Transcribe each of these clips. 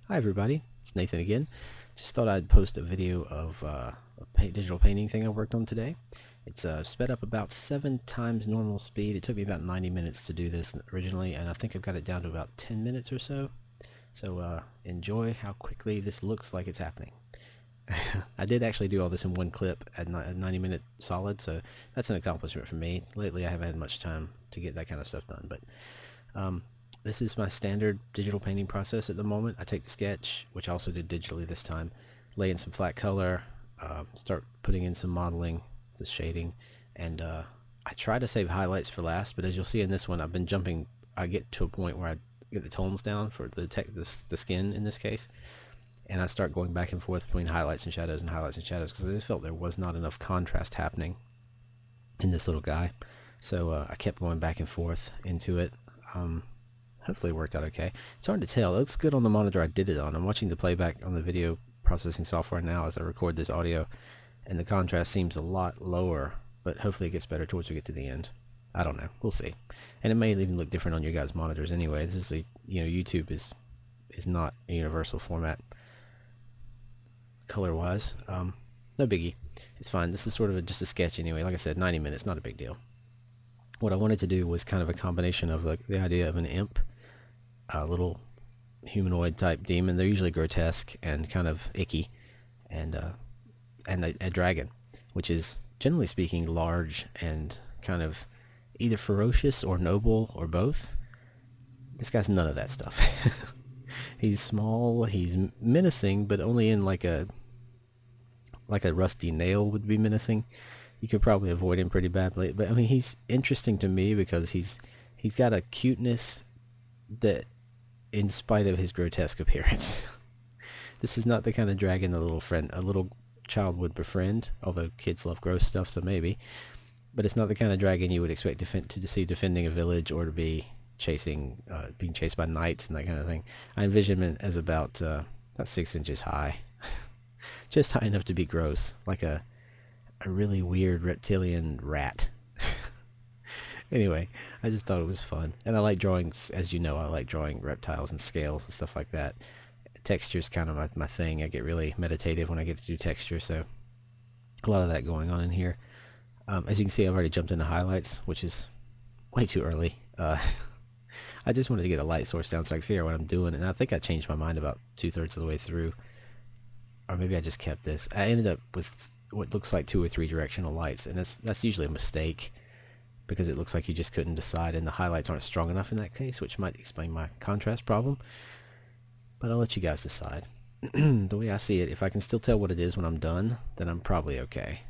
Hi everybody, it's Nathan again. Just thought I'd post a video of a digital painting thing I worked on today. It's sped up about 7 times normal speed. It took me about 90 minutes to do this originally, and I think I've got it down to about 10 minutes or so. So enjoy how quickly this looks like it's happening. I did actually do all this in one clip at a 90-minute solid, so that's an accomplishment for me. Lately I haven't had much time to get that kind of stuff done, but this is my standard digital painting process at the moment. I take the sketch, which I also did digitally this time, lay in some flat color, start putting in some modeling, the shading, and I try to save highlights for last, but as you'll see in this one, I've been jumping. I get to a point where I get the tones down for the skin in this case, and I start going back and forth between highlights and shadows because I just felt there was not enough contrast happening in this little guy. So I kept going back and forth into it. Hopefully it worked out okay. It's hard to tell. It looks good on the monitor I did it on. I'm watching the playback on the video processing software now as I record this audio, and the contrast seems a lot lower, but hopefully it gets better towards we get to the end. I don't know. We'll see. And it may even look different on your guys' monitors anyway. This is YouTube is not a universal format color-wise. No biggie. It's fine. This is sort of just a sketch anyway. Like I said, 90 minutes, not a big deal. What I wanted to do was kind of a combination of like the idea of an imp, a little humanoid type demon. They're usually grotesque and kind of icky, and a dragon, which is generally speaking large and kind of either ferocious or noble or both. This guy's none of that stuff. He's small, he's menacing, but only in like a rusty nail would be menacing. You could probably avoid him pretty badly, but I mean, he's interesting to me because he's got a cuteness that, in spite of his grotesque appearance, this is not the kind of dragon a little child would befriend. Although kids love gross stuff, so maybe. But it's not the kind of dragon you would expect to see defending a village or to be being chased by knights and that kind of thing. I envision him as about 6 inches high, just high enough to be gross, like a really weird reptilian rat. Anyway, I just thought it was fun. And I like drawing, as you know, I like drawing reptiles and scales and stuff like that. Texture's kind of my thing. I get really meditative when I get to do texture, so a lot of that going on in here. As you can see, I've already jumped into highlights, which is way too early. I just wanted to get a light source down so I could figure out what I'm doing, and I think I changed my mind about 2/3 of the way through. Or maybe I just kept this. I ended up with what looks like 2 or 3 directional lights, and that's usually a mistake because it looks like you just couldn't decide, and the highlights aren't strong enough in that case, which might explain my contrast problem. But I'll let you guys decide. The way I see it, if I can still tell what it is when I'm done, then I'm probably okay.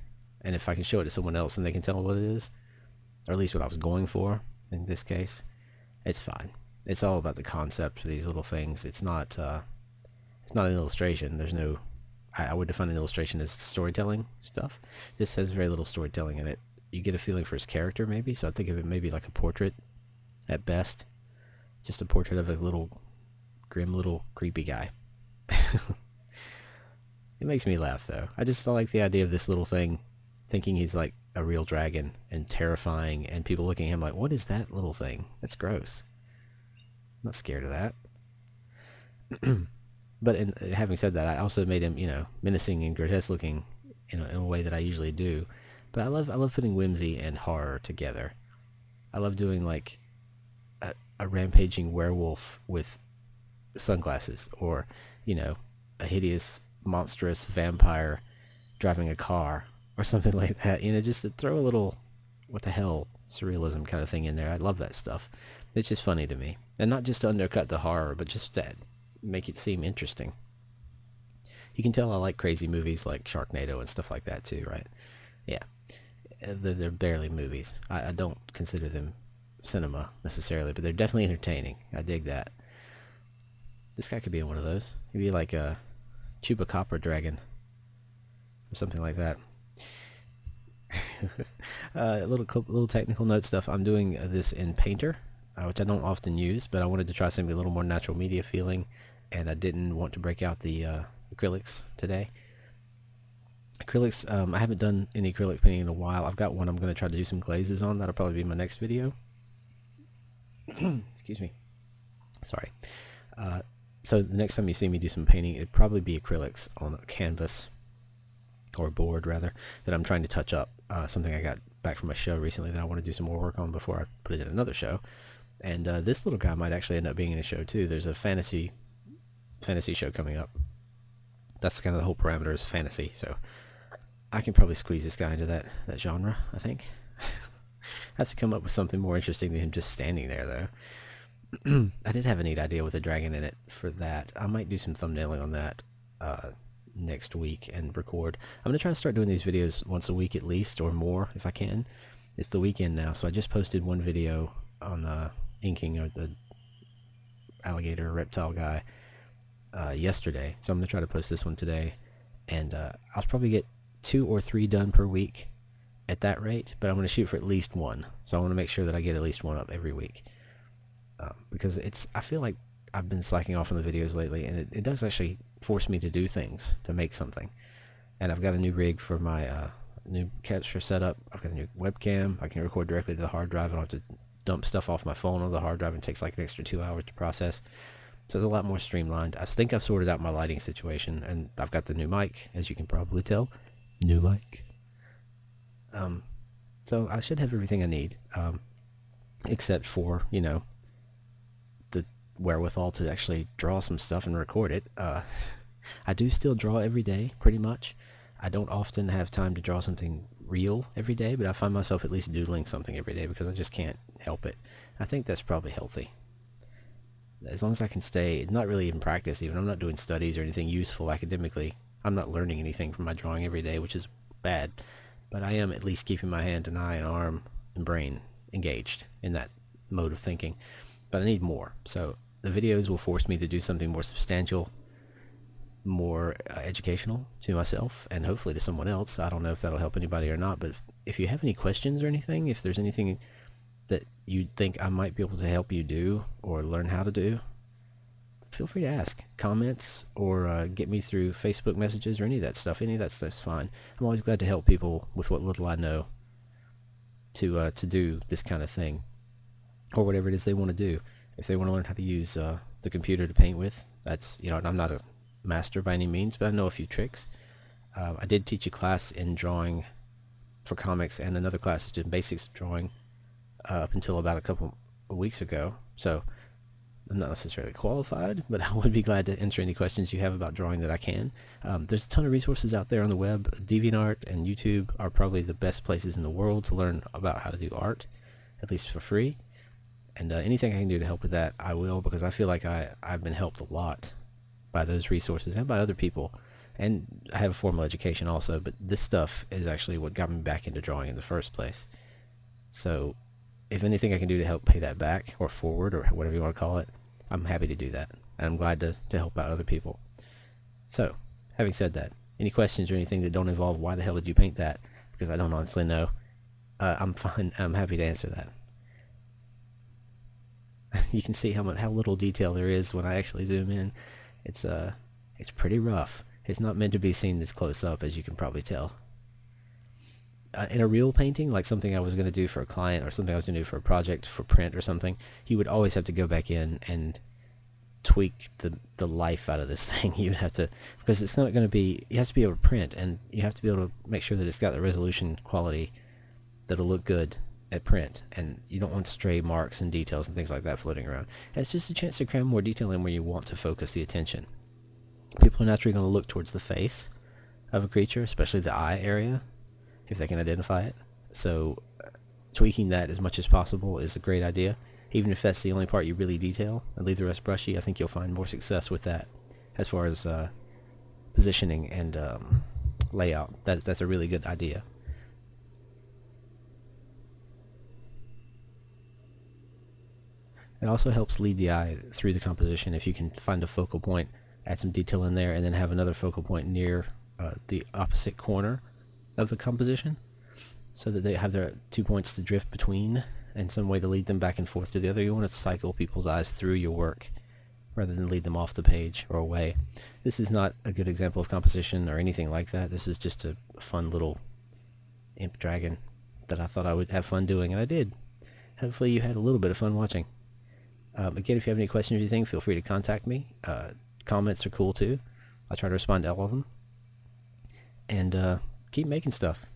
And if I can show it to someone else and they can tell what it is, or at least what I was going for in this case, it's fine. It's all about the concept for these little things. It's not an illustration. There's no... I would define an illustration as storytelling stuff. This has very little storytelling in it. You get a feeling for his character, maybe, so I think of it maybe like a portrait at best. Just a portrait of a little grim little creepy guy. It makes me laugh, though. I just like the idea of this little thing thinking he's like a real dragon and terrifying, and people looking at him like, what is that little thing? That's gross. I'm not scared of that. But having said that, I also made him, menacing and grotesque looking in a way that I usually do. But I love putting whimsy and horror together. I love doing like a rampaging werewolf with sunglasses, or a hideous monstrous vampire driving a car or something like that. Just to throw a little what the hell surrealism kind of thing in there. I love that stuff. It's just funny to me, and not just to undercut the horror, but just to make it seem interesting. You can tell I like crazy movies like Sharknado and stuff like that too, right? Yeah, they're barely movies. I don't consider them cinema necessarily, but they're definitely entertaining. I dig that. This guy could be in one of those. He'd be like a chupacabra dragon or something like that. Little technical note stuff. I'm doing this in Painter, which I don't often use, but I wanted to try something a little more natural media feeling, and I didn't want to break out the acrylics today. Acrylics, I haven't done any acrylic painting in a while. I've got one I'm going to try to do some glazes on. That'll probably be my next video. Excuse me. Sorry. So the next time you see me do some painting, it'd probably be acrylics on a canvas, or a board rather, that I'm trying to touch up. Something I got back from a show recently that I want to do some more work on before I put it in another show. And this little guy might actually end up being in a show too. There's a fantasy show coming up. That's kind of the whole parameter, is fantasy. So I can probably squeeze this guy into that genre, I think. I have to come up with something more interesting than him just standing there, though. I did have a neat idea with a dragon in it for that. I might do some thumbnailing on that next week and record. I'm going to try to start doing these videos once a week at least, or more if I can. It's the weekend now, so I just posted one video on inking the alligator reptile guy yesterday. So I'm going to try to post this one today. And I'll probably get 2 or 3 done per week at that rate, but I'm going to shoot for at least 1. So I want to make sure that I get at least 1 up every week. Because I feel like I've been slacking off on the videos lately, and it does actually force me to do things, to make something. And I've got a new rig for my new capture setup. I've got a new webcam. I can record directly to the hard drive. I don't have to dump stuff off my phone on the hard drive, and it takes like an extra 2 hours to process. So it's a lot more streamlined. I think I've sorted out my lighting situation, and I've got the new mic, as you can probably tell. New mic. So I should have everything I need, except for, you know, the wherewithal to actually draw some stuff and record it. I do still draw every day, pretty much. I don't often have time to draw something real every day, but I find myself at least doodling something every day because I just can't help it. I think that's probably healthy. As long as I can stay, not really in practice even, I'm not doing studies or anything useful academically. I'm not learning anything from my drawing every day, which is bad, but I am at least keeping my hand and eye and arm and brain engaged in that mode of thinking. But I need more. So the videos will force me to do something more substantial, more educational to myself and hopefully to someone else. I don't know if that'll help anybody or not, but if you have any questions or anything, if there's anything that you think I might be able to help you do or learn how to do, feel free to ask. Comments, or get me through Facebook messages or any of that stuff. Any of that stuff's fine. I'm always glad to help people with what little I know to do this kind of thing, or whatever it is they want to do. If they want to learn how to use the computer to paint with, that's, you know, I'm not a master by any means, but I know a few tricks. I did teach a class in drawing for comics and another class in basics of drawing up until about a couple of weeks ago. So I'm not necessarily qualified, but I would be glad to answer any questions you have about drawing that I can. There's a ton of resources out there on the web. DeviantArt and YouTube are probably the best places in the world to learn about how to do art, at least for free. And anything I can do to help with that, I will, because I feel like I've been helped a lot by those resources and by other people. And I have a formal education also, but this stuff is actually what got me back into drawing in the first place. So if anything I can do to help pay that back, or forward, or whatever you want to call it, I'm happy to do that. And I'm glad to help out other people. So, having said that, any questions or anything that don't involve why the hell did you paint that, because I don't honestly know, I'm fine. I'm happy to answer that. You can see how little detail there is when I actually zoom in. It's pretty rough. It's not meant to be seen this close up, as you can probably tell. In a real painting, like something I was going to do for a client, or something I was going to do for a project for print or something, he would always have to go back in and tweak the life out of this thing. You would have to, because it's not going to be, it has to be able to print, and you have to be able to make sure that it's got the resolution quality that'll look good at print, and you don't want stray marks and details and things like that floating around. And it's just a chance to cram more detail in where you want to focus the attention. People are naturally going to look towards the face of a creature, especially the eye area, if they can identify it. So tweaking that as much as possible is a great idea. Even if that's the only part you really detail and leave the rest brushy, I think you'll find more success with that as far as positioning and layout. That's a really good idea. It also helps lead the eye through the composition if you can find a focal point, add some detail in there, and then have another focal point near the opposite corner of the composition, so that they have their 2 points to drift between and some way to lead them back and forth to the other. You want to cycle people's eyes through your work rather than lead them off the page or away. This is not a good example of composition or anything like that. This is just a fun little Imp Dragon that I thought I would have fun doing, and I did. Hopefully you had a little bit of fun watching. Again, if you have any questions or anything, feel free to contact me. Comments are cool too. I'll try to respond to all of them. And keep making stuff.